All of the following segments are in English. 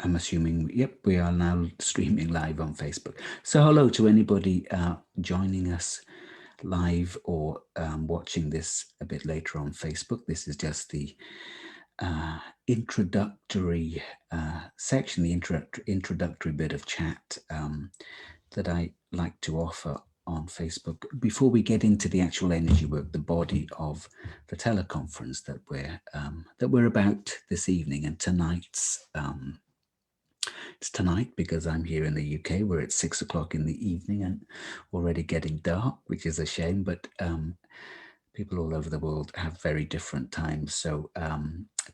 I'm assuming, yep, we are now streaming live on Facebook. So hello to anybody joining us live or watching this a bit later on Facebook. This is just the introductory section, the introductory bit of chat that I like to offer on Facebook before we get into the actual energy work, the body of the teleconference that we're about this evening and tonight's. It's tonight because I'm here in the UK. We're at 6 o'clock in the evening and already getting dark, which is a shame. But people all over the world have very different times. So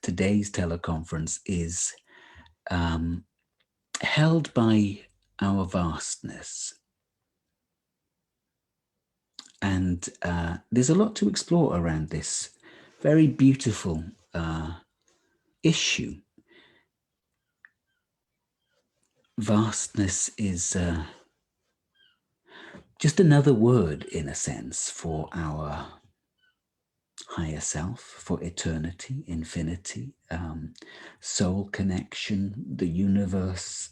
today's teleconference is held by Our Vastness. And there's a lot to explore around this very beautiful issue. Vastness is just another word, in a sense, for our higher self, for eternity, infinity, soul connection, the universe,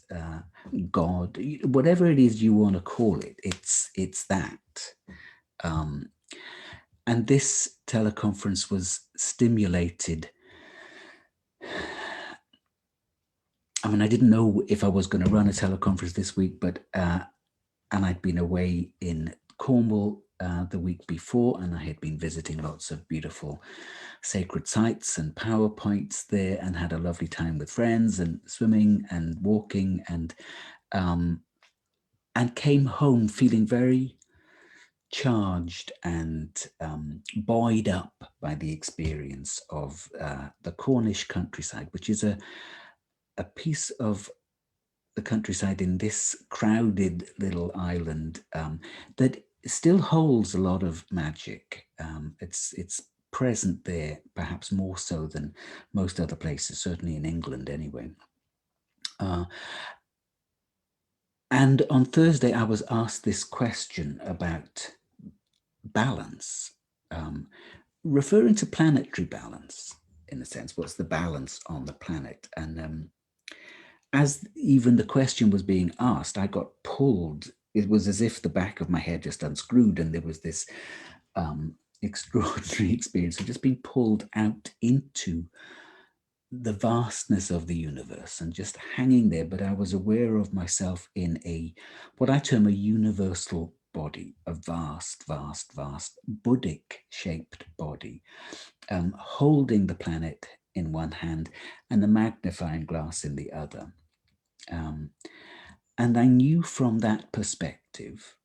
God, whatever it is you want to call it, it's that. And this teleconference was stimulated. I mean, I didn't know if I was going to run a teleconference this week, but and I'd been away in Cornwall the week before, and I had been visiting lots of beautiful sacred sites and power points there, and had a lovely time with friends and swimming and walking, and came home feeling very charged and buoyed up by the experience of the Cornish countryside, which is a piece of the countryside in this crowded little island that still holds a lot of magic. It's present there, perhaps more so than most other places, certainly in England anyway. And on Thursday, I was asked this question about balance, referring to planetary balance, in a sense. What's the balance on the planet? And as even the question was being asked, I got pulled. It was as if the back of my head just unscrewed, and there was this extraordinary experience of just being pulled out into the vastness of the universe and just hanging there. But I was aware of myself in what I term a universal body, a vast, vast, vast Buddhic shaped body, holding the planet in one hand and the magnifying glass in the other. And I knew from that perspective,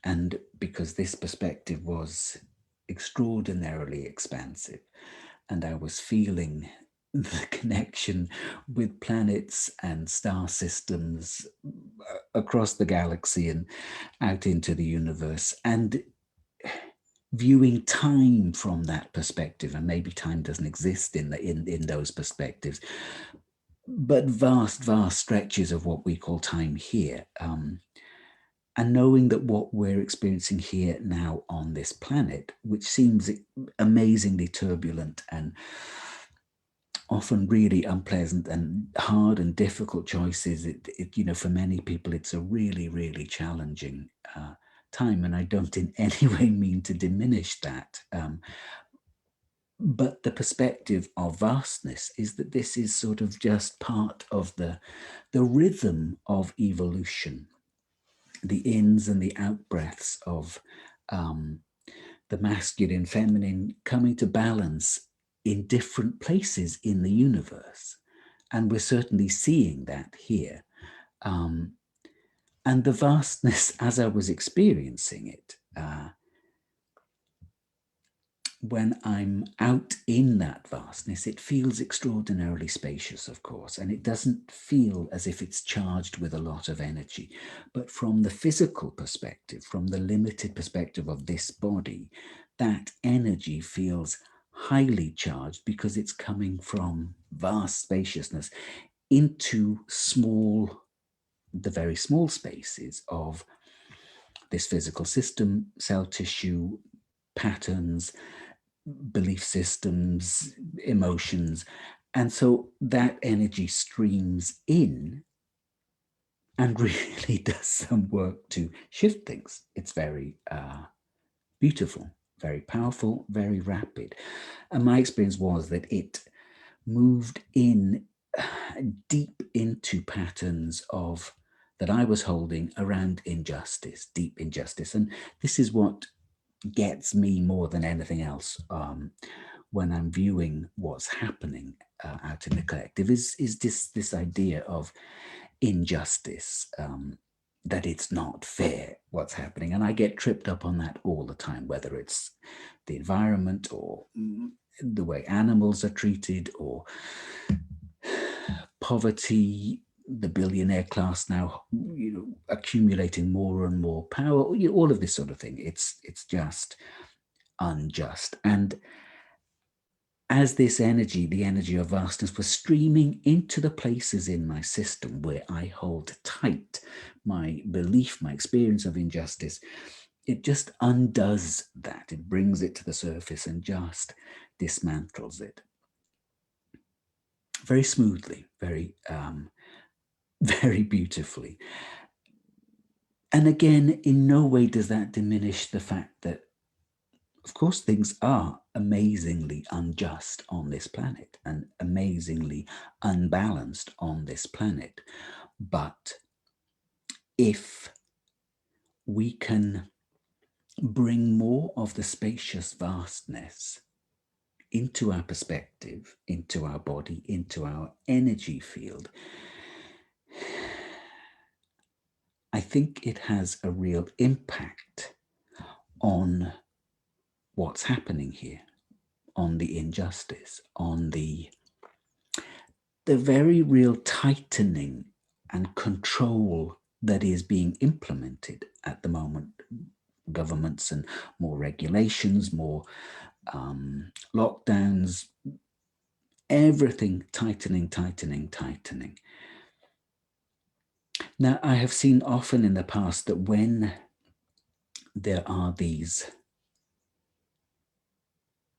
and because this perspective was extraordinarily expansive, and I was feeling the connection with planets and star systems across the galaxy and out into the universe, and viewing time from that perspective. And maybe time doesn't exist in those perspectives, but vast, vast stretches of what we call time here. And knowing that what we're experiencing here now on this planet, which seems amazingly turbulent and often really unpleasant and hard and difficult choices, for many people, it's a really, really challenging time. And I don't in any way mean to diminish that. But the perspective of vastness is that this is sort of just part of the rhythm of evolution, the ins and the out breaths of the masculine, feminine coming to balance in different places in the universe. And we're certainly seeing that here. And the vastness, as I was experiencing it, when I'm out in that vastness, it feels extraordinarily spacious, of course, and it doesn't feel as if it's charged with a lot of energy. But from the physical perspective, from the limited perspective of this body, that energy feels highly charged because it's coming from vast spaciousness into the very small spaces of this physical system, cell tissue, patterns, belief systems, emotions, And so that energy streams in and really does some work to shift things. It's very beautiful, very powerful, very rapid. And my experience was that it moved in deep into patterns of that I was holding around injustice, deep injustice. And this is what gets me more than anything else when I'm viewing what's happening out in the collective is this idea of injustice, that it's not fair what's happening. And I get tripped up on that all the time, whether it's the environment or the way animals are treated or poverty, the billionaire class now, accumulating more and more power, all of this sort of thing. It's just unjust. And as this energy, the energy of vastness, was streaming into the places in my system where I hold tight my belief, my experience of injustice, it just undoes that. It brings it to the surface and just dismantles it very smoothly, very, very beautifully. And again, in no way does that diminish the fact that, of course, things are amazingly unjust on this planet and amazingly unbalanced on this planet. But if we can bring more of the spacious vastness into our perspective, into our body, into our energy field, I think it has a real impact on what's happening here, on the injustice, on the very real tightening and control that is being implemented at the moment. Governments and more regulations, more lockdowns, everything tightening, tightening, tightening. Now, I have seen often in the past that when there are these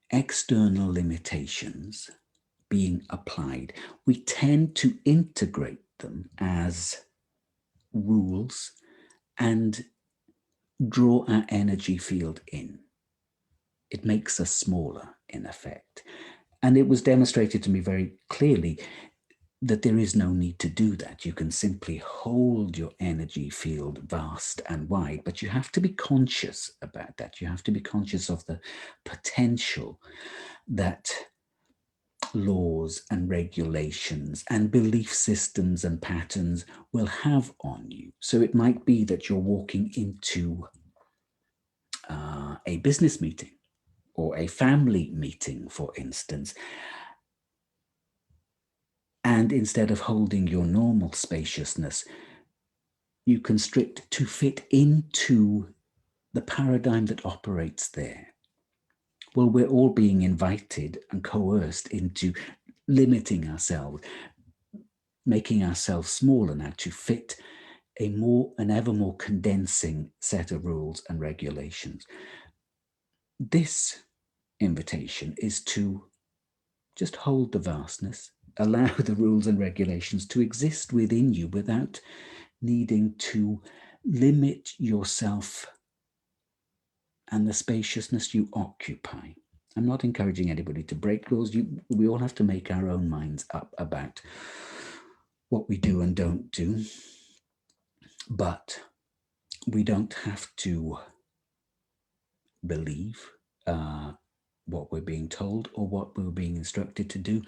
external limitations being applied, we tend to integrate them as rules and draw our energy field in. It makes us smaller, in effect. And it was demonstrated to me very clearly that there is no need to do that. You can simply hold your energy field vast and wide, but you have to be conscious about that. You have to be conscious of the potential that laws and regulations and belief systems and patterns will have on you. So it might be that you're walking into a business meeting or a family meeting, for instance, and instead of holding your normal spaciousness, you constrict to fit into the paradigm that operates there. Well, we're all being invited and coerced into limiting ourselves, making ourselves smaller now to fit an ever more condensing set of rules and regulations. This invitation is to just hold the vastness, allow the rules and regulations to exist within you without needing to limit yourself and the spaciousness you occupy. I'm not encouraging anybody to break laws. We all have to make our own minds up about what we do and don't do. But we don't have to believe what we're being told or what we're being instructed to do.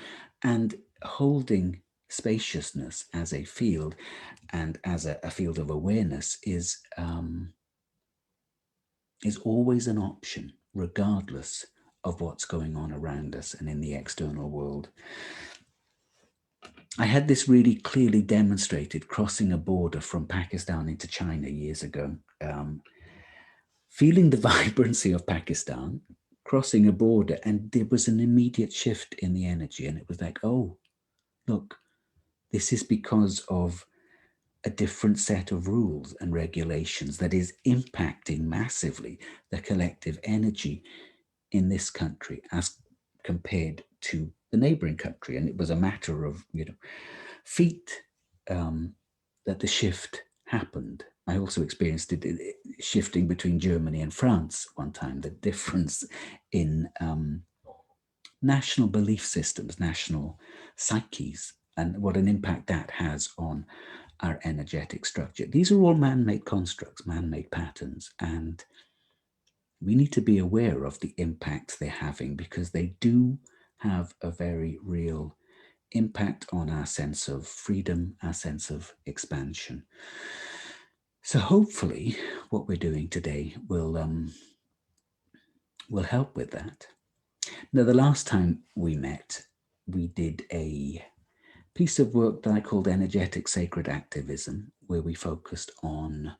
And holding spaciousness as a field and as a field of awareness is always an option, regardless of what's going on around us and in the external world. I had this really clearly demonstrated crossing a border from Pakistan into China years ago. Feeling the vibrancy of Pakistan, crossing a border, and there was an immediate shift in the energy. And it was like, oh, look, this is because of a different set of rules and regulations that is impacting massively the collective energy in this country as compared to the neighboring country. And it was a matter of, feet that the shift happened. I also experienced it shifting between Germany and France one time, the difference in national belief systems, national psyches, and what an impact that has on our energetic structure. These are all man-made constructs, man-made patterns, and we need to be aware of the impact they're having, because they do have a very real impact on our sense of freedom, our sense of expansion. So hopefully what we're doing today will help with that. Now, the last time we met, we did a piece of work that I called Energetic Sacred Activism, where we focused on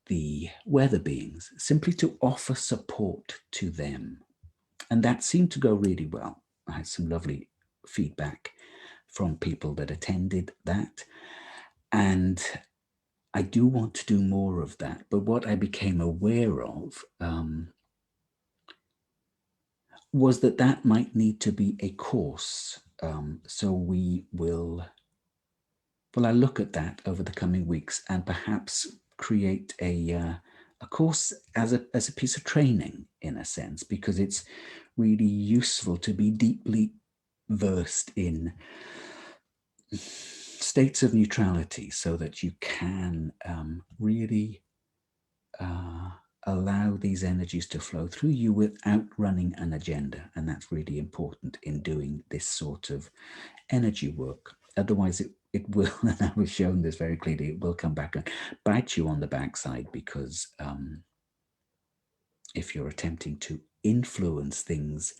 the weather beings, simply to offer support to them. And that seemed to go really well. I had some lovely feedback from people that attended that. And I do want to do more of that. But what I became aware of was that that might need to be a course. So we will, I look at that over the coming weeks and perhaps create a course as a piece of training, in a sense, because it's really useful to be deeply versed in states of neutrality, so that you can really allow these energies to flow through you without running an agenda. And that's really important in doing this sort of energy work. Otherwise, it will, and I was shown this very clearly, it will come back and bite you on the backside, because if you're attempting to influence things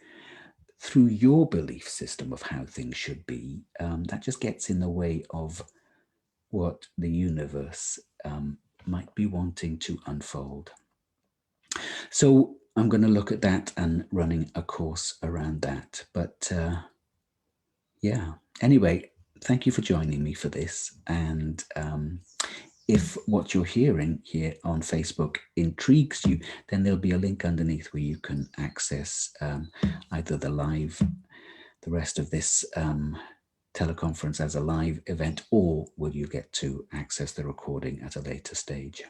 through your belief system of how things should be, that just gets in the way of what the universe might be wanting to unfold. So I'm going to look at that and running a course around that. But yeah, anyway, thank you for joining me for this. And if what you're hearing here on Facebook intrigues you, then there'll be a link underneath where you can access either the rest of this teleconference as a live event, or will you get to access the recording at a later stage.